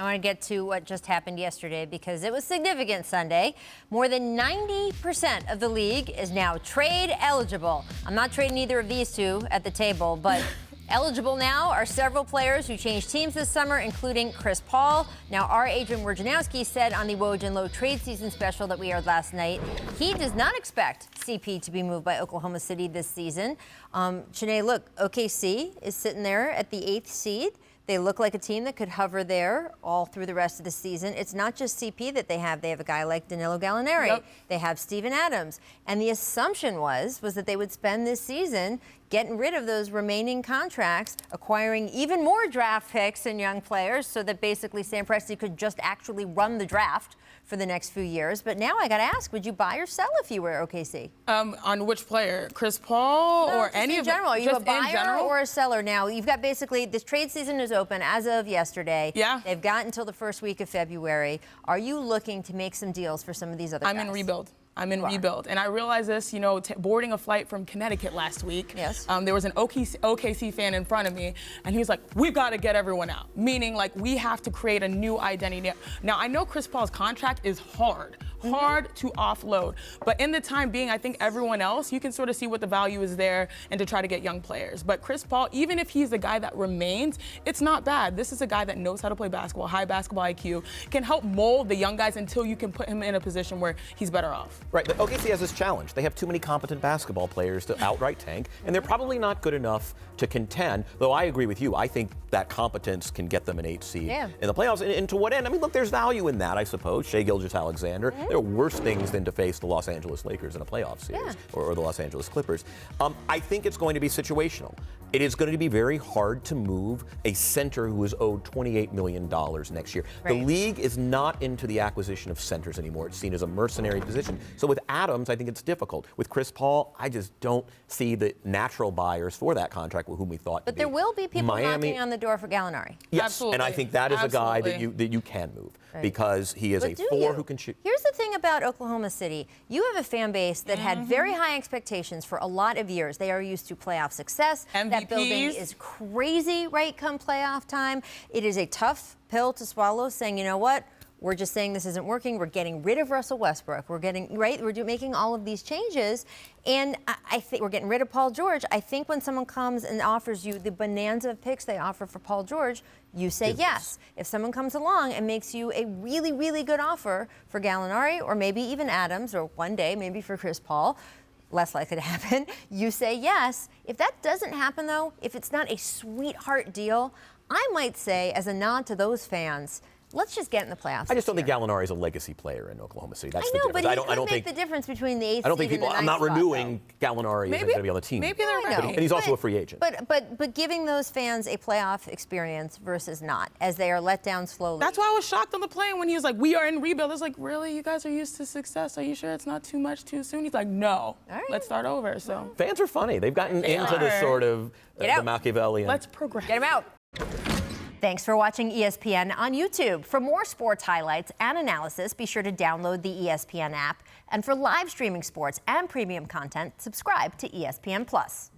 I want to get to what just happened yesterday because it was significant Sunday. More than 90% of the league is now trade eligible. I'm not trading either of these two at the table, but eligible now are several players who changed teams this summer, including Chris Paul. Now, our Adrian Wojnarowski said on the Woj and Low trade season special that we aired last night, he does not expect CP to be moved by Oklahoma City this season. Chiney, look, OKC is sitting there at the 8th seed. They look like a team that could hover there all through the rest of the season. It's not just CP that they have. They have a guy like Danilo Gallinari. Yep. They have Steven Adams. And the assumption was that they would spend this season getting rid of those remaining contracts, acquiring even more draft picks and young players so that basically Sam Presti could just actually run the draft for the next few years. But now I got to ask, would you buy or sell if you were OKC? On which player? Chris Paul or any of them? In general. Are you a buyer or a seller now? You've got basically, this trade season is open as of yesterday. Yeah. They've got until the first week of February. Are you looking to make some deals for some of these other guys? I'm in rebuild. And I realized this, boarding a flight from Connecticut last week. Yes. There was an OKC fan in front of me, and he was like, we've got to get everyone out. Meaning, we have to create a new identity. Now, I know Chris Paul's contract is hard to offload. But in the time being, I think everyone else, you can sort of see what the value is there and to try to get young players. But Chris Paul, even if he's the guy that remains, it's not bad. This is a guy that knows how to play basketball, high basketball IQ, can help mold the young guys until you can put him in a position where he's better off. Right, but OKC has this challenge. They have too many competent basketball players to outright tank, and they're probably not good enough to contend, though I agree with you. I think that competence can get them an 8th seed in the playoffs. And to what end? I mean, look, there's value in that, I suppose. Shai Gilgeous-Alexander. There are worse things than to face the Los Angeles Lakers in a playoff series or the Los Angeles Clippers. I think it's going to be situational. It is going to be very hard to move a center who is owed $28 million next year. Right. The league is not into the acquisition of centers anymore. It's seen as a mercenary position. So with Adams, I think it's difficult. With Chris Paul, I just don't see the natural buyers for that contract with whom we thought. But there will be people knocking on the door for Gallinari. Yes, Absolutely. and I think that is a guy that you can move because he is a 4 who can shoot. Here's the thing about Oklahoma City. You have a fan base that had very high expectations for a lot of years. They are used to playoff success. MVPs. That building is crazy right come playoff time. It is a tough pill to swallow saying, you know what? We're just saying this isn't working. We're getting rid of Russell Westbrook. We're making all of these changes. And I think we're getting rid of Paul George. I think when someone comes and offers you the bonanza of picks they offer for Paul George, you say yes. If someone comes along and makes you a really, really good offer for Gallinari or maybe even Adams or one day maybe for Chris Paul, less likely to happen, you say yes. If that doesn't happen, though, if it's not a sweetheart deal, I might say, as a nod to those fans, let's just get in the playoffs. I just don't think Gallinari is a legacy player in Oklahoma City. That's the difference. But he could make the difference between the 8th seed and the 9th spot. I'm not renewing Gallinari. Isn't going to be on the team. Maybe they're ready. And he's also a free agent. But giving those fans a playoff experience versus not, as they are let down slowly. That's why I was shocked on the plane when he was like, we are in rebuild. I was like, really? You guys are used to success. Are you sure it's not too much too soon? He's like, no. Let's start over. So fans are funny. They've gotten into this sort of the Machiavellian. Let's progress. Get him out. Thanks for watching ESPN on YouTube. For more sports highlights and analysis, be sure to download the ESPN app. And for live streaming sports and premium content, subscribe to ESPN+.